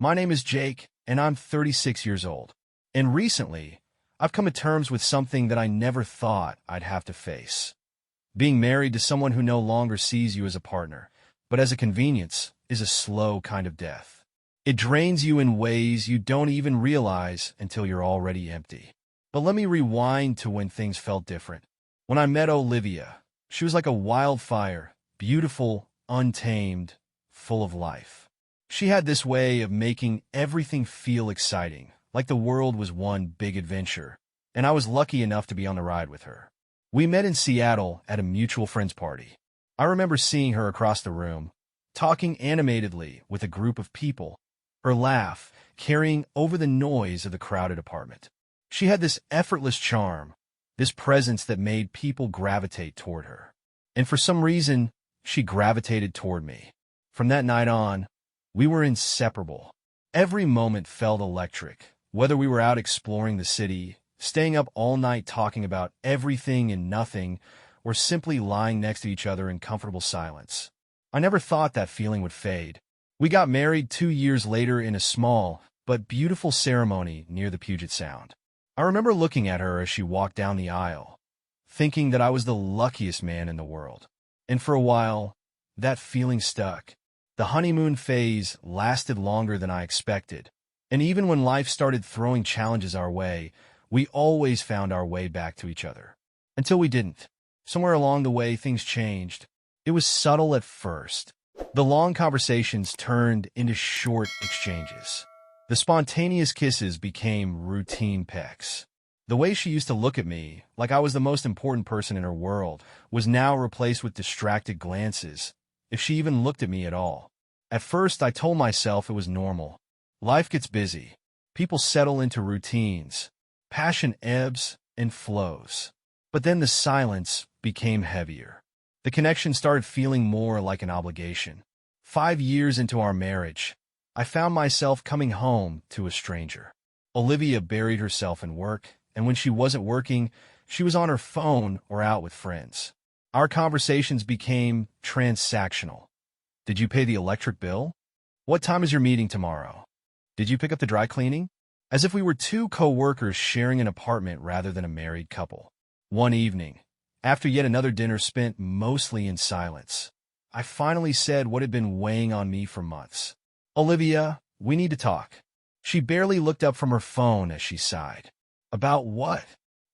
My name is Jake, and I'm 36 years old. And recently, I've come to terms with something that I never thought I'd have to face. Being married to someone who no longer sees you as a partner, but as a convenience, is a slow kind of death. It drains you in ways you don't even realize until you're already empty. But let me rewind to when things felt different. When I met Olivia, she was like a wildfire, beautiful, untamed, full of life. She had this way of making everything feel exciting, like the world was one big adventure, and I was lucky enough to be on the ride with her. We met in Seattle at a mutual friend's party. I remember seeing her across the room, talking animatedly with a group of people, her laugh carrying over the noise of the crowded apartment. She had this effortless charm, this presence that made people gravitate toward her. And for some reason, she gravitated toward me. From that night on, we were inseparable. Every moment felt electric, whether we were out exploring the city, staying up all night talking about everything and nothing, or simply lying next to each other in comfortable silence. I never thought that feeling would fade. We got married 2 years later in a small but beautiful ceremony near the Puget Sound. I remember looking at her as she walked down the aisle, thinking that I was the luckiest man in the world. And for a while, that feeling stuck. The honeymoon phase lasted longer than I expected, and even when life started throwing challenges our way, we always found our way back to each other. Until we didn't. Somewhere along the way, things changed. It was subtle at first. The long conversations turned into short exchanges. The spontaneous kisses became routine pecks. The way she used to look at me, like I was the most important person in her world, was now replaced with distracted glances, if she even looked at me at all. At first, I told myself it was normal. Life gets busy. People settle into routines. Passion ebbs and flows. But then the silence became heavier. The connection started feeling more like an obligation. 5 years into our marriage, I found myself coming home to a stranger. Olivia buried herself in work, and when she wasn't working, she was on her phone or out with friends. Our conversations became transactional. Did you pay the electric bill? What time is your meeting tomorrow? Did you pick up the dry cleaning? As if we were two co-workers sharing an apartment rather than a married couple. One evening, after yet another dinner spent mostly in silence, I finally said what had been weighing on me for months. Olivia, we need to talk. She barely looked up from her phone as she sighed. About what?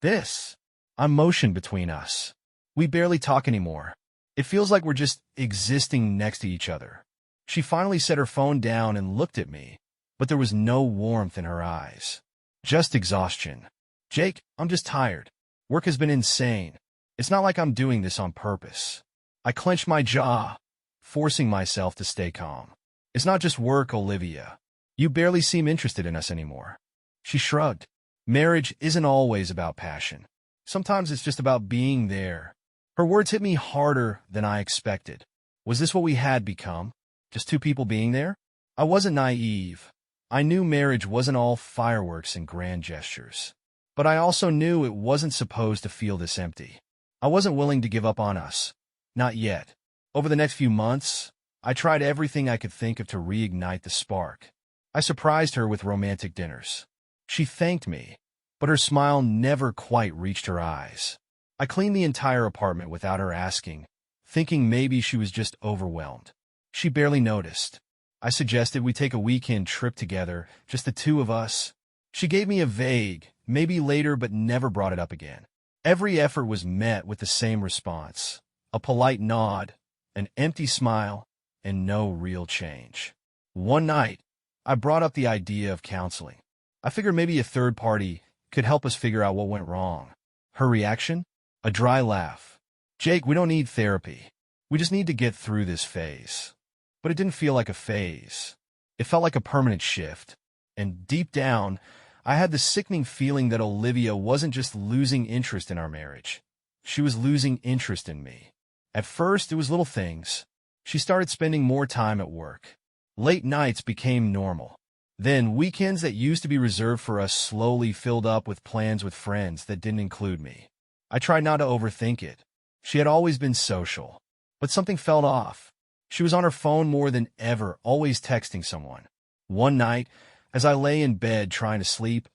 This. I'm motion between us. We barely talk anymore. It feels like we're just existing next to each other. She finally set her phone down and looked at me, but there was no warmth in her eyes. Just exhaustion. Jake, I'm just tired. Work has been insane. It's not like I'm doing this on purpose. I clenched my jaw, forcing myself to stay calm. It's not just work, Olivia. You barely seem interested in us anymore. She shrugged. Marriage isn't always about passion. Sometimes it's just about being there. Her words hit me harder than I expected. Was this what we had become? Just two people being there? I wasn't naive. I knew marriage wasn't all fireworks and grand gestures. But I also knew it wasn't supposed to feel this empty. I wasn't willing to give up on us. Not yet. Over the next few months, I tried everything I could think of to reignite the spark. I surprised her with romantic dinners. She thanked me, but her smile never quite reached her eyes. I cleaned the entire apartment without her asking, thinking maybe she was just overwhelmed. She barely noticed. I suggested we take a weekend trip together, just the two of us. She gave me a vague, maybe later, but never brought it up again. Every effort was met with the same response. A polite nod, an empty smile, and no real change. One night, I brought up the idea of counseling. I figured maybe a third party could help us figure out what went wrong. Her reaction? A dry laugh. Jake, we don't need therapy. We just need to get through this phase. But it didn't feel like a phase. It felt like a permanent shift. And deep down, I had the sickening feeling that Olivia wasn't just losing interest in our marriage. She was losing interest in me. At first, it was little things. She started spending more time at work. Late nights became normal. Then, weekends that used to be reserved for us slowly filled up with plans with friends that didn't include me. I tried not to overthink it. She had always been social. But something felt off. She was on her phone more than ever, always texting someone. One night, as I lay in bed trying to sleep,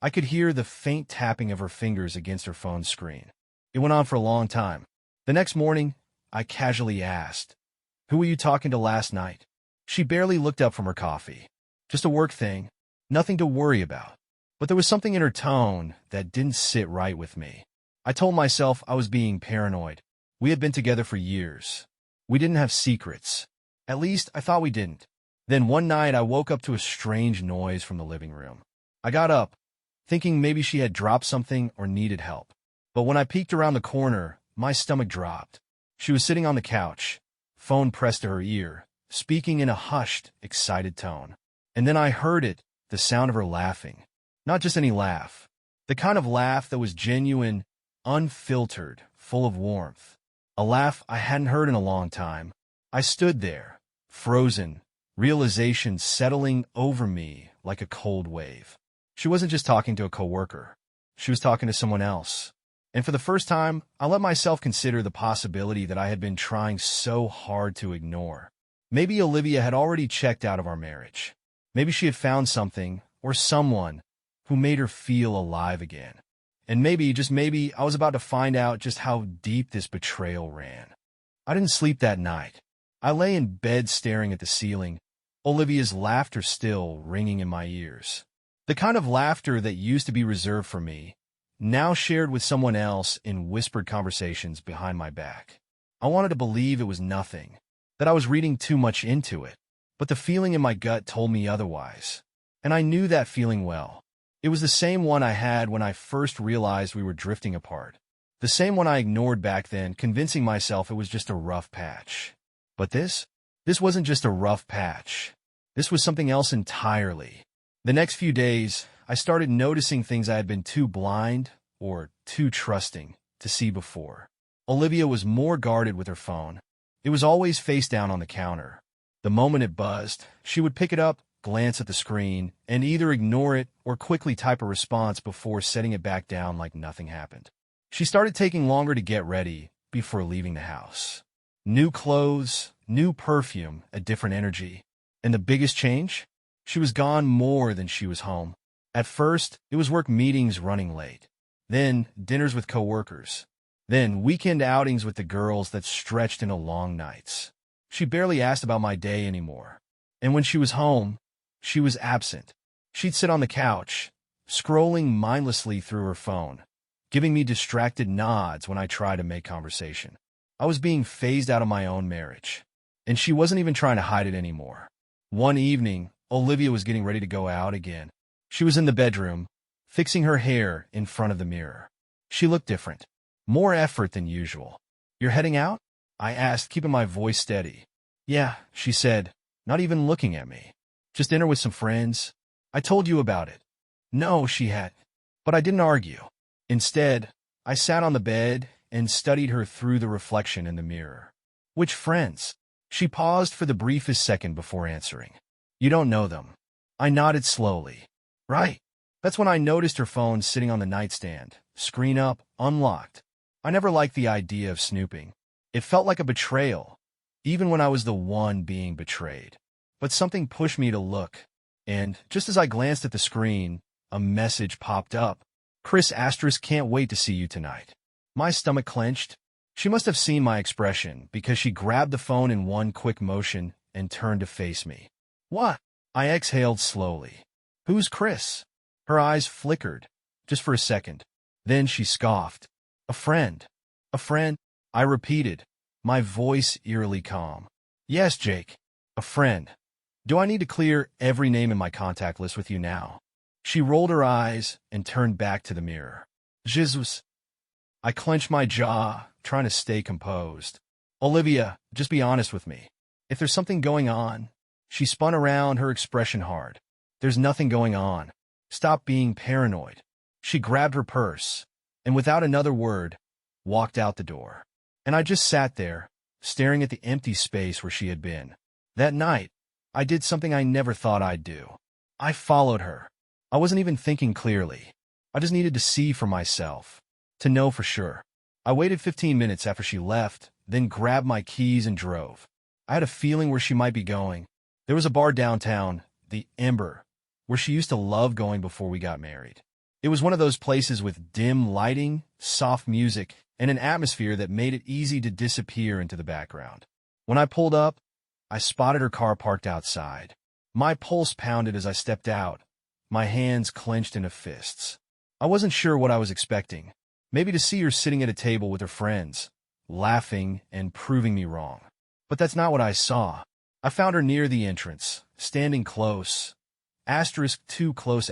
I could hear the faint tapping of her fingers against her phone screen. It went on for a long time. The next morning, I casually asked, "Who were you talking to last night?" She barely looked up from her coffee. "Just a work thing. Nothing to worry about." But there was something in her tone that didn't sit right with me. I told myself I was being paranoid. We had been together for years. We didn't have secrets. At least, I thought we didn't. Then one night, I woke up to a strange noise from the living room. I got up, thinking maybe she had dropped something or needed help. But when I peeked around the corner, my stomach dropped. She was sitting on the couch, phone pressed to her ear, speaking in a hushed, excited tone. And then I heard it, the sound of her laughing. Not just any laugh. The kind of laugh that was genuine, unfiltered, full of warmth. A laugh I hadn't heard in a long time. I stood there, frozen, realization settling over me like a cold wave. She wasn't just talking to a coworker. She was talking to someone else. And for the first time, I let myself consider the possibility that I had been trying so hard to ignore. Maybe Olivia had already checked out of our marriage. Maybe she had found something, or someone, who made her feel alive again. And maybe, just maybe, I was about to find out just how deep this betrayal ran. I didn't sleep that night. I lay in bed staring at the ceiling, Olivia's laughter still ringing in my ears. The kind of laughter that used to be reserved for me, now shared with someone else in whispered conversations behind my back. I wanted to believe it was nothing, that I was reading too much into it, but the feeling in my gut told me otherwise. And I knew that feeling well. It was the same one I had when I first realized we were drifting apart. The same one I ignored back then, convincing myself it was just a rough patch. But this wasn't just a rough patch. This was something else entirely. The next few days, I started noticing things I had been too blind or too trusting to see before. Olivia was more guarded with her phone. It was always face down on the counter. The moment it buzzed, she would pick it up, glance at the screen, and either ignore it or quickly type a response before setting it back down like nothing happened. She started taking longer to get ready before leaving the house. New clothes, new perfume, a different energy. And the biggest change? She was gone more than she was home. At first, it was work meetings running late. Then, dinners with coworkers. Then, weekend outings with the girls that stretched into long nights. She barely asked about my day anymore. And when she was home, she was absent. She'd sit on the couch, scrolling mindlessly through her phone, giving me distracted nods when I tried to make conversation. I was being phased out of my own marriage, and she wasn't even trying to hide it anymore. One evening, Olivia was getting ready to go out again. She was in the bedroom, fixing her hair in front of the mirror. She looked different, more effort than usual. "You're heading out?" I asked, keeping my voice steady. "Yeah," she said, not even looking at me. "Just dinner with some friends. I told you about it." No, she had. But I didn't argue. Instead, I sat on the bed and studied her through the reflection in the mirror. "Which friends?" She paused for the briefest second before answering. "You don't know them." I nodded slowly. "Right." That's when I noticed her phone sitting on the nightstand, screen up, unlocked. I never liked the idea of snooping. It felt like a betrayal, even when I was the one being betrayed. But something pushed me to look, and just as I glanced at the screen, a message popped up. "Chris * can't wait to see you tonight." My stomach clenched. She must have seen my expression because she grabbed the phone in one quick motion and turned to face me. "What?" I exhaled slowly. "Who's Chris?" Her eyes flickered, just for a second. Then she scoffed. "A friend." "A friend?" I repeated, my voice eerily calm. "Yes, Jake. A friend. Do I need to clear every name in my contact list with you now?" She rolled her eyes and turned back to the mirror. "Jesus." I clenched my jaw, trying to stay composed. "Olivia, just be honest with me. If there's something going on." She spun around, her expression hard. "There's nothing going on. Stop being paranoid." She grabbed her purse, and without another word, walked out the door. And I just sat there, staring at the empty space where she had been. That night, I did something I never thought I'd do. I followed her. I wasn't even thinking clearly. I just needed to see for myself, to know for sure. I waited 15 minutes after she left, then grabbed my keys and drove. I had a feeling where she might be going. There was a bar downtown, the Ember, where she used to love going before we got married. It was one of those places with dim lighting, soft music, and an atmosphere that made it easy to disappear into the background. When I pulled up, I spotted her car parked outside. My pulse pounded as I stepped out, my hands clenched into fists. I wasn't sure what I was expecting. Maybe to see her sitting at a table with her friends, laughing and proving me wrong. But that's not what I saw. I found her near the entrance, standing close, too close,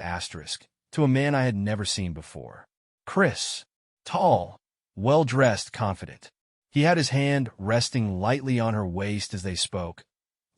to a man I had never seen before. Chris, tall, well-dressed, confident. He had his hand resting lightly on her waist as they spoke,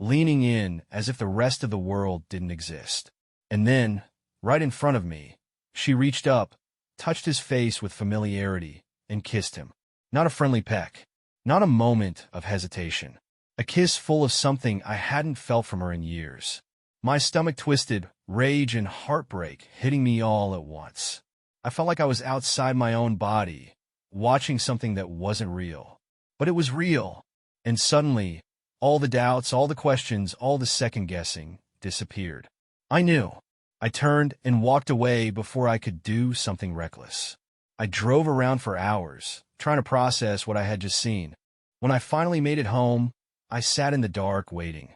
leaning in as if the rest of the world didn't exist. And then, right in front of me, she reached up, touched his face with familiarity, and kissed him. Not a friendly peck, not a moment of hesitation. A kiss full of something I hadn't felt from her in years. My stomach twisted, rage and heartbreak hitting me all at once. I felt like I was outside my own body, watching something that wasn't real. But it was real, and suddenly, all the doubts, all the questions, all the second-guessing disappeared. I knew. I turned and walked away before I could do something reckless. I drove around for hours, trying to process what I had just seen. When I finally made it home, I sat in the dark waiting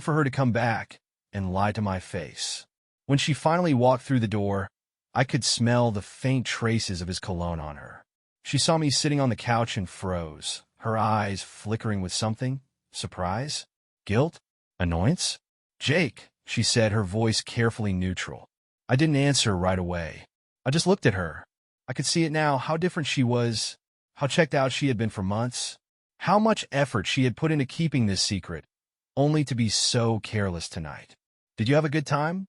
for her to come back and lie to my face. When she finally walked through the door, I could smell the faint traces of his cologne on her. She saw me sitting on the couch and froze, her eyes flickering with something. Surprise? Guilt? Annoyance? Jake, she said, her voice carefully neutral. I didn't answer right away. I just looked at her. I could see it now, how different she was, how checked out she had been for months, how much effort she had put into keeping this secret, only to be so careless tonight. Did you have a good time?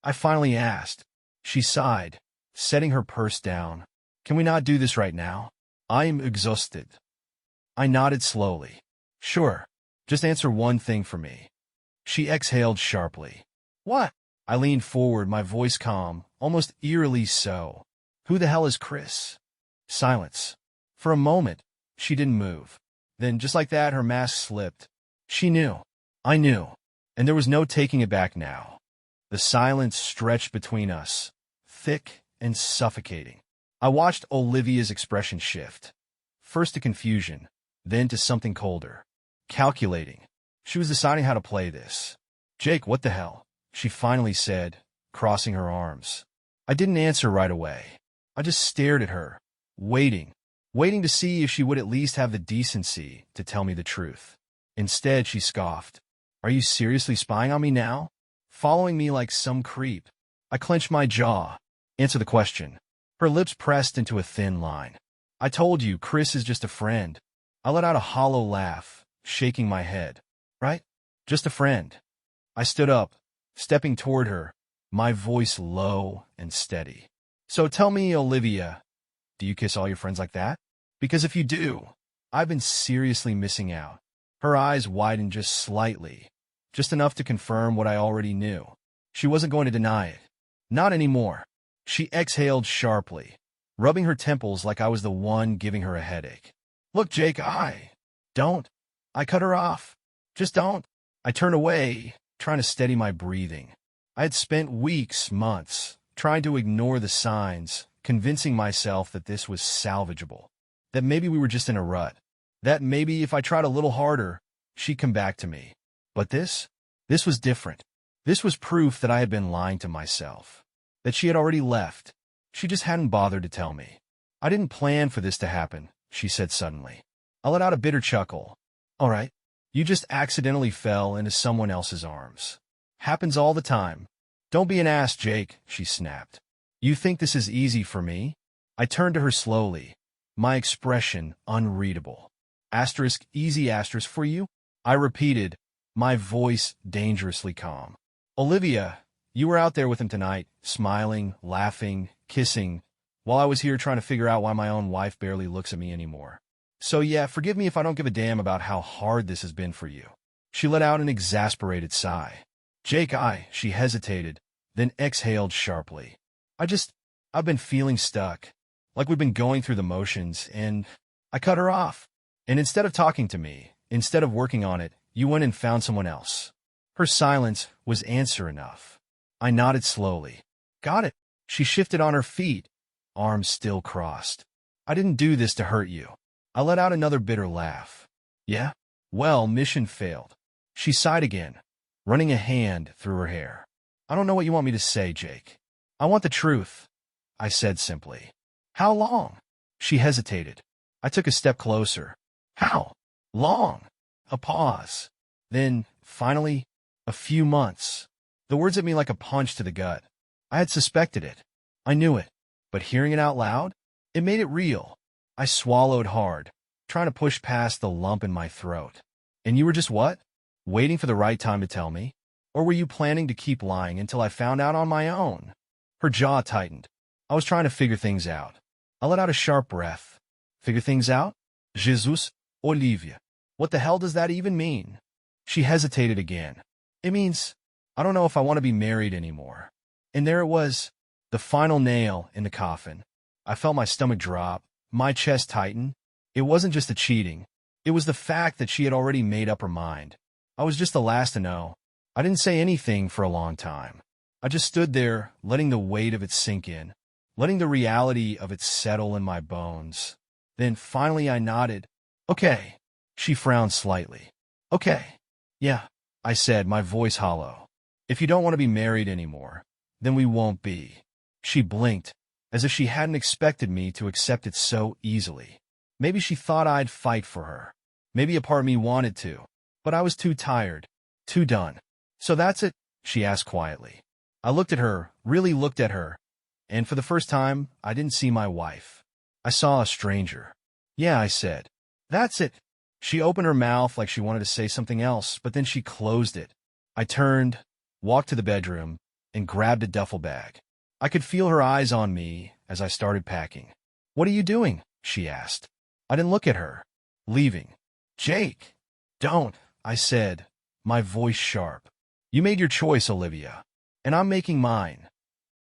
I finally asked. She sighed, setting her purse down. Can we not do this right now? I'm exhausted. I nodded slowly. Sure. Just answer one thing for me. She exhaled sharply. What? I leaned forward, my voice calm, almost eerily so. Who the hell is Chris? Silence. For a moment, she didn't move. Then, just like that, her mask slipped. She knew. I knew. And there was no taking it back now. The silence stretched between us, thick and suffocating. I watched Olivia's expression shift. First to confusion, then to something colder. Calculating. She was deciding how to play this. Jake, what the hell? She finally said, crossing her arms. I didn't answer right away. I just stared at her, waiting to see if she would at least have the decency to tell me the truth. Instead, she scoffed. Are you seriously spying on me now? Following me like some creep? I clenched my jaw. Answer the question. Her lips pressed into a thin line. I told you, Chris is just a friend. I let out a hollow laugh, shaking my head. Right? Just a friend. I stood up, stepping toward her, my voice low and steady. So tell me, Olivia, do you kiss all your friends like that? Because if you do, I've been seriously missing out. Her eyes widened just slightly, just enough to confirm what I already knew. She wasn't going to deny it. Not anymore. She exhaled sharply, rubbing her temples like I was the one giving her a headache. Look, Jake, don't. I cut her off. Just don't. I turned away, trying to steady my breathing. I had spent weeks, months, trying to ignore the signs, convincing myself that this was salvageable, that maybe we were just in a rut, that maybe if I tried a little harder, she'd come back to me. But this was different. This was proof that I had been lying to myself, that she had already left. She just hadn't bothered to tell me. I didn't plan for this to happen, she said suddenly. I let out a bitter chuckle. All right, you just accidentally fell into someone else's arms. Happens all the time. Don't be an ass, Jake, she snapped. You think this is easy for me? I turned to her slowly, my expression unreadable. Asterisk, easy asterisk for you? I repeated, my voice dangerously calm. Olivia, you were out there with him tonight, smiling, laughing, kissing, while I was here trying to figure out why my own wife barely looks at me anymore. So yeah, forgive me if I don't give a damn about how hard this has been for you. She let out an exasperated sigh. Jake, she hesitated, then exhaled sharply. I've been feeling stuck, like we've been going through the motions, and I cut her off. And instead of talking to me, instead of working on it, you went and found someone else. Her silence was answer enough. I nodded slowly. Got it. She shifted on her feet, arms still crossed. I didn't do this to hurt you. I let out another bitter laugh. Yeah? Well, mission failed. She sighed again, running a hand through her hair. I don't know what you want me to say, Jake. I want the truth, I said simply. How long? She hesitated. I took a step closer. How long? A pause. Then, finally, a few months. The words hit me like a punch to the gut. I had suspected it. I knew it. But hearing it out loud, it made it real. I swallowed hard, trying to push past the lump in my throat. And you were just what? Waiting for the right time to tell me? Or were you planning to keep lying until I found out on my own? Her jaw tightened. I was trying to figure things out. I let out a sharp breath. Figure things out? Jesus, Olivia. What the hell does that even mean? She hesitated again. It means, I don't know if I want to be married anymore. And there it was, the final nail in the coffin. I felt my stomach drop, my chest tighten. It wasn't just the cheating. It was the fact that she had already made up her mind. I was just the last to know. I didn't say anything for a long time. I just stood there, letting the weight of it sink in, letting the reality of it settle in my bones. Then finally I nodded. Okay. She frowned slightly. Okay. Yeah, I said, my voice hollow. If you don't want to be married anymore, then we won't be. She blinked, as if she hadn't expected me to accept it so easily. Maybe she thought I'd fight for her. Maybe a part of me wanted to. But I was too tired, too done. So that's it? She asked quietly. I looked at her, really looked at her, and for the first time, I didn't see my wife. I saw a stranger. Yeah, I said. That's it. She opened her mouth like she wanted to say something else, but then she closed it. I turned, walked to the bedroom, and grabbed a duffel bag. I could feel her eyes on me as I started packing. What are you doing? She asked. I didn't look at her. Leaving. Jake. Don't, I said, my voice sharp. You made your choice, Olivia, and I'm making mine.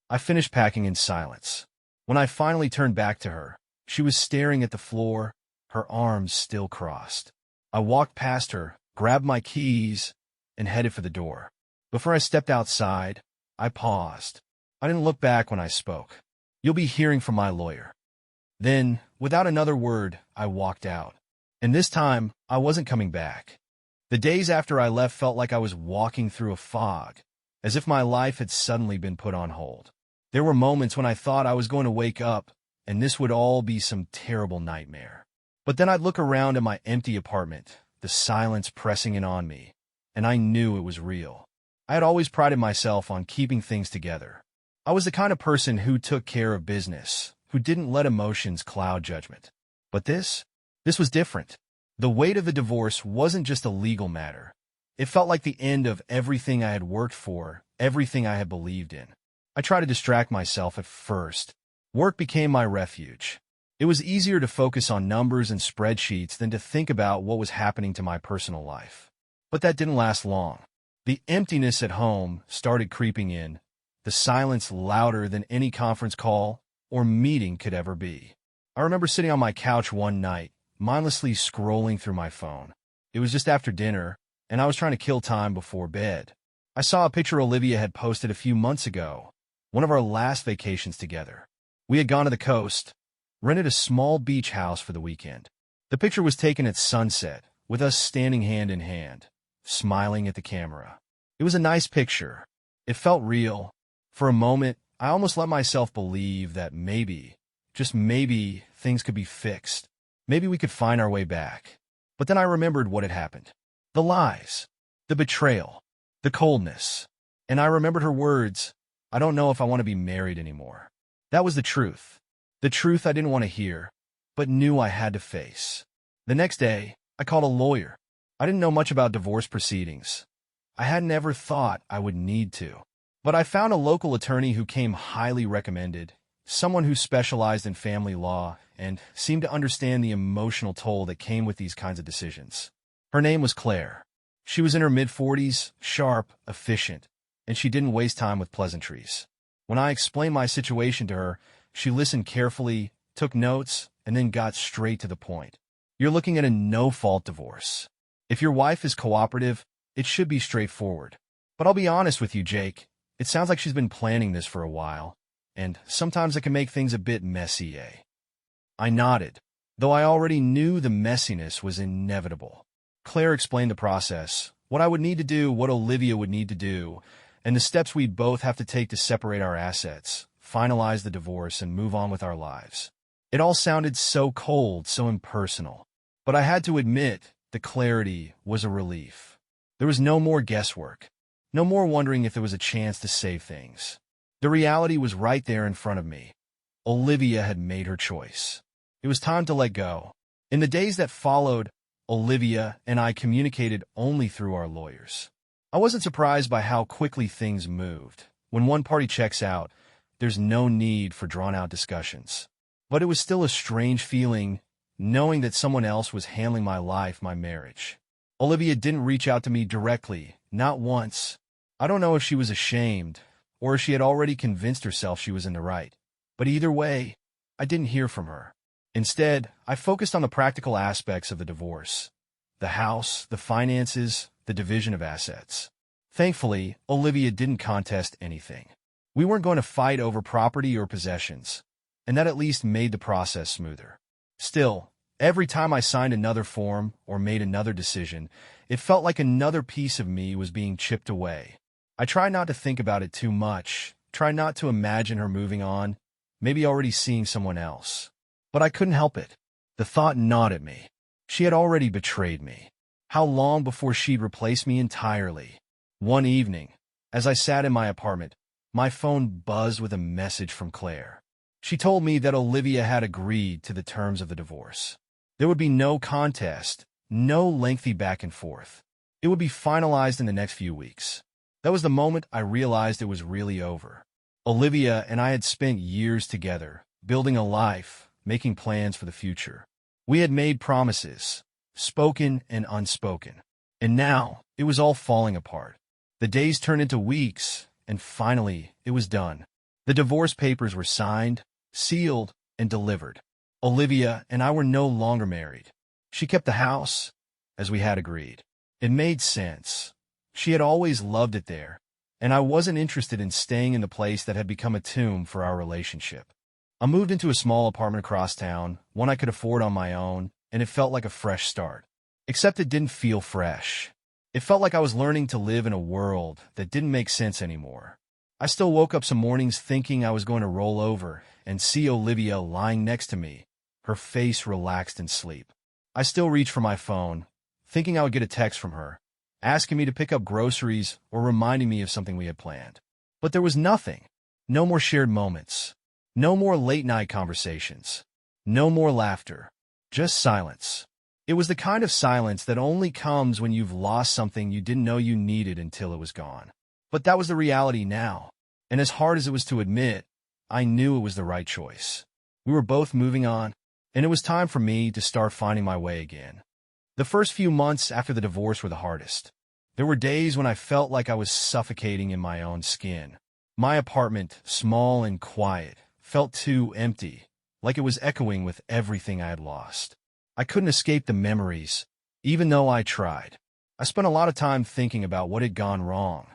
I finished packing in silence. When I finally turned back to her, she was staring at the floor, her arms still crossed. I walked past her, grabbed my keys, and headed for the door. Before I stepped outside, I paused. I didn't look back when I spoke. You'll be hearing from my lawyer. Then, without another word, I walked out. And this time, I wasn't coming back. The days after I left felt like I was walking through a fog, as if my life had suddenly been put on hold. There were moments when I thought I was going to wake up, and this would all be some terrible nightmare. But then I'd look around at my empty apartment, the silence pressing in on me, and I knew it was real. I had always prided myself on keeping things together. I was the kind of person who took care of business, who didn't let emotions cloud judgment. But this was different. The weight of the divorce wasn't just a legal matter. It felt like the end of everything I had worked for, everything I had believed in. I tried to distract myself at first. Work became my refuge. It was easier to focus on numbers and spreadsheets than to think about what was happening to my personal life. But that didn't last long. The emptiness at home started creeping in, the silence louder than any conference call or meeting could ever be. I remember sitting on my couch one night, mindlessly scrolling through my phone. It was just after dinner, and I was trying to kill time before bed. I saw a picture Olivia had posted a few months ago, one of our last vacations together. We had gone to the coast, rented a small beach house for the weekend. The picture was taken at sunset, with us standing hand in hand, smiling at the camera. It was a nice picture. It felt real. For a moment, I almost let myself believe that maybe, just maybe, things could be fixed. Maybe we could find our way back. But then I remembered what had happened. The lies, the betrayal, the coldness. And I remembered her words, I don't know if I want to be married anymore. That was the truth. The truth I didn't want to hear, but knew I had to face. The next day, I called a lawyer. I didn't know much about divorce proceedings. I hadn't ever thought I would need to. But I found a local attorney who came highly recommended, someone who specialized in family law and seemed to understand the emotional toll that came with these kinds of decisions. Her name was Claire. She was in her mid-40s, sharp, efficient, and she didn't waste time with pleasantries. When I explained my situation to her, she listened carefully, took notes, and then got straight to the point. You're looking at a no-fault divorce. If your wife is cooperative, it should be straightforward. But I'll be honest with you, Jake. It sounds like she's been planning this for a while, and sometimes it can make things a bit messy, eh? I nodded, though I already knew the messiness was inevitable. Claire explained the process, what I would need to do, what Olivia would need to do, and the steps we'd both have to take to separate our assets, finalize the divorce, and move on with our lives. It all sounded so cold, so impersonal. But I had to admit, the clarity was a relief. There was no more guesswork, no more wondering if there was a chance to save things. The reality was right there in front of me. Olivia had made her choice. It was time to let go. In the days that followed, Olivia and I communicated only through our lawyers. I wasn't surprised by how quickly things moved. When one party checks out, there's no need for drawn-out discussions. But it was still a strange feeling, knowing that someone else was handling my life, my marriage. Olivia didn't reach out to me directly, not once. I don't know if she was ashamed, or if she had already convinced herself she was in the right. But either way, I didn't hear from her. Instead, I focused on the practical aspects of the divorce. The house, the finances, the division of assets. Thankfully, Olivia didn't contest anything. We weren't going to fight over property or possessions, and that at least made the process smoother. Still, every time I signed another form or made another decision, it felt like another piece of me was being chipped away. I tried not to think about it too much, tried not to imagine her moving on, maybe already seeing someone else. But I couldn't help it. The thought gnawed at me. She had already betrayed me. How long before she'd replace me entirely? One evening, as I sat in my apartment, my phone buzzed with a message from Claire. She told me that Olivia had agreed to the terms of the divorce. There would be no contest, no lengthy back and forth. It would be finalized in the next few weeks. That was the moment I realized it was really over. Olivia and I had spent years together, building a life, making plans for the future. We had made promises, spoken and unspoken. And now, it was all falling apart. The days turned into weeks, and finally, it was done. The divorce papers were signed, sealed, and delivered. Olivia and I were no longer married. She kept the house, as we had agreed. It made sense. She had always loved it there, and I wasn't interested in staying in the place that had become a tomb for our relationship. I moved into a small apartment across town, one I could afford on my own, and it felt like a fresh start. Except it didn't feel fresh. It felt like I was learning to live in a world that didn't make sense anymore. I still woke up some mornings thinking I was going to roll over and see Olivia lying next to me, her face relaxed in sleep. I still reached for my phone, thinking I would get a text from her, asking me to pick up groceries or reminding me of something we had planned. But there was nothing. No more shared moments. No more late-night conversations. No more laughter. Just silence. It was the kind of silence that only comes when you've lost something you didn't know you needed until it was gone. But that was the reality now. And as hard as it was to admit, I knew it was the right choice. We were both moving on, and it was time for me to start finding my way again. The first few months after the divorce were the hardest. There were days when I felt like I was suffocating in my own skin. My apartment, small and quiet, felt too empty, like it was echoing with everything I had lost. I couldn't escape the memories, even though I tried. I spent a lot of time thinking about what had gone wrong.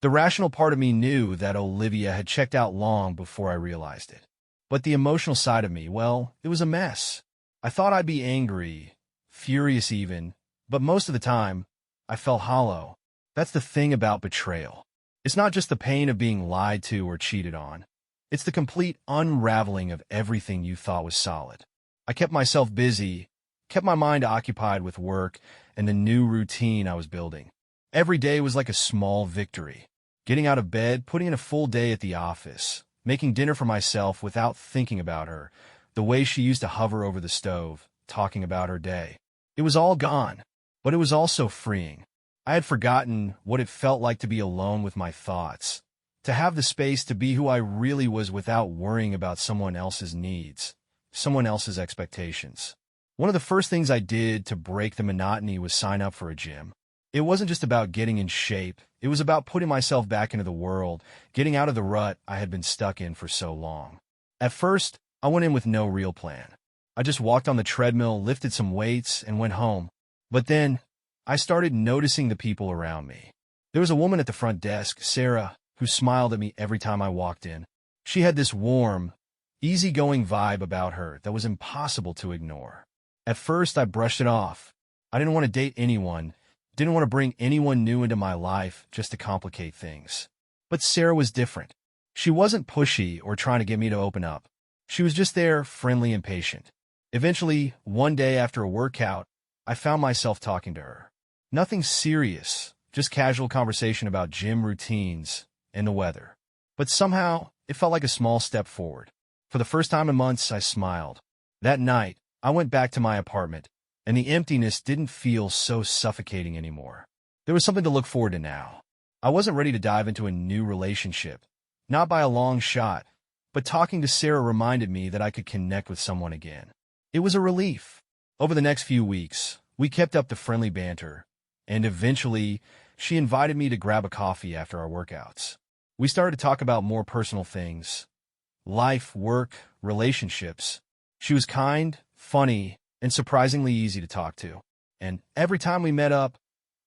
The rational part of me knew that Olivia had checked out long before I realized it. But the emotional side of me, well, it was a mess. I thought I'd be angry, furious even, but most of the time, I felt hollow. That's the thing about betrayal. It's not just the pain of being lied to or cheated on. It's the complete unraveling of everything you thought was solid. I kept myself busy, kept my mind occupied with work and the new routine I was building. Every day was like a small victory. Getting out of bed, putting in a full day at the office, making dinner for myself without thinking about her, the way she used to hover over the stove, talking about her day. It was all gone, but it was also freeing. I had forgotten what it felt like to be alone with my thoughts, to have the space to be who I really was without worrying about someone else's needs, someone else's expectations. One of the first things I did to break the monotony was sign up for a gym. It wasn't just about getting in shape. It was about putting myself back into the world, getting out of the rut I had been stuck in for so long. At first, I went in with no real plan. I just walked on the treadmill, lifted some weights, and went home. But then, I started noticing the people around me. There was a woman at the front desk, Sarah, who smiled at me every time I walked in. She had this warm, easygoing vibe about her that was impossible to ignore. At first, I brushed it off. I didn't want to date anyone, didn't want to bring anyone new into my life just to complicate things. But Sarah was different. She wasn't pushy or trying to get me to open up. She was just there, friendly and patient. Eventually, one day after a workout, I found myself talking to her. Nothing serious, just casual conversation about gym routines and the weather. But somehow, it felt like a small step forward. For the first time in months, I smiled. That night, I went back to my apartment, and the emptiness didn't feel so suffocating anymore. There was something to look forward to now. I wasn't ready to dive into a new relationship, not by a long shot, but talking to Sarah reminded me that I could connect with someone again. It was a relief. Over the next few weeks, we kept up the friendly banter, and eventually, she invited me to grab a coffee after our workouts. We started to talk about more personal things, life, work, relationships. She was kind, funny, and surprisingly easy to talk to. And every time we met up,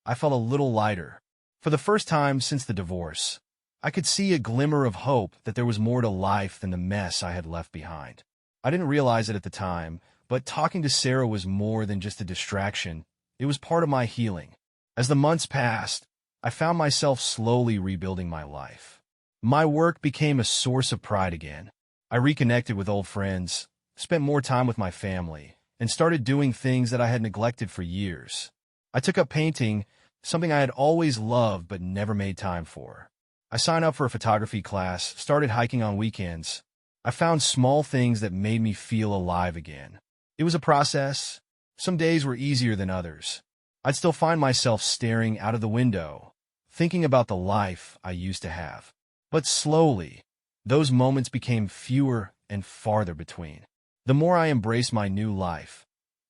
I felt a little lighter. For the first time since the divorce, I could see a glimmer of hope that there was more to life than the mess I had left behind. I didn't realize it at the time, but talking to Sarah was more than just a distraction. It was part of my healing. As the months passed, I found myself slowly rebuilding my life. My work became a source of pride again. I reconnected with old friends, spent more time with my family, and started doing things that I had neglected for years. I took up painting, something I had always loved but never made time for. I signed up for a photography class, started hiking on weekends. I found small things that made me feel alive again. It was a process. Some days were easier than others. I'd still find myself staring out of the window, thinking about the life I used to have. But slowly, those moments became fewer and farther between. The more I embraced my new life,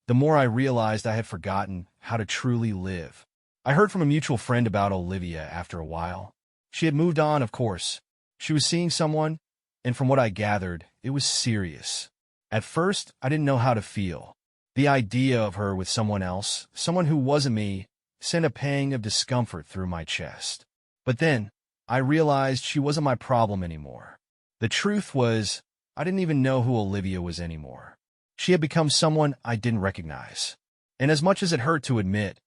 the more I realized I had forgotten how to truly live. I heard from a mutual friend about Olivia after a while. She had moved on, of course. She was seeing someone, and from what I gathered, it was serious. At first, I didn't know how to feel. The idea of her with someone else, someone who wasn't me, sent a pang of discomfort through my chest. But then, I realized she wasn't my problem anymore. The truth was, I didn't even know who Olivia was anymore. She had become someone I didn't recognize. And as much as it hurt to admit,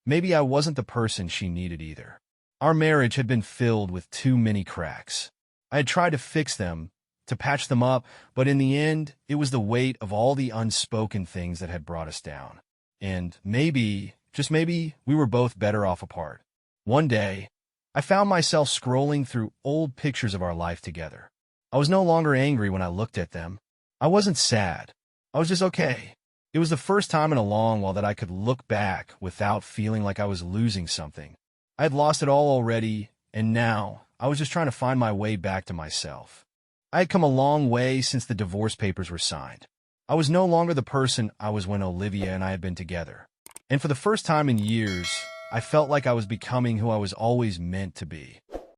maybe I wasn't the person she needed either. Our marriage had been filled with too many cracks. I had tried to fix them, to patch them up, but in the end, it was the weight of all the unspoken things that had brought us down. And maybe, just maybe, we were both better off apart. One day, I found myself scrolling through old pictures of our life together. I was no longer angry when I looked at them. I wasn't sad. I was just okay. It was the first time in a long while that I could look back without feeling like I was losing something. I had lost it all already, and now I was just trying to find my way back to myself. I had come a long way since the divorce papers were signed. I was no longer the person I was when Olivia and I had been together. And for the first time in years, I felt like I was becoming who I was always meant to be.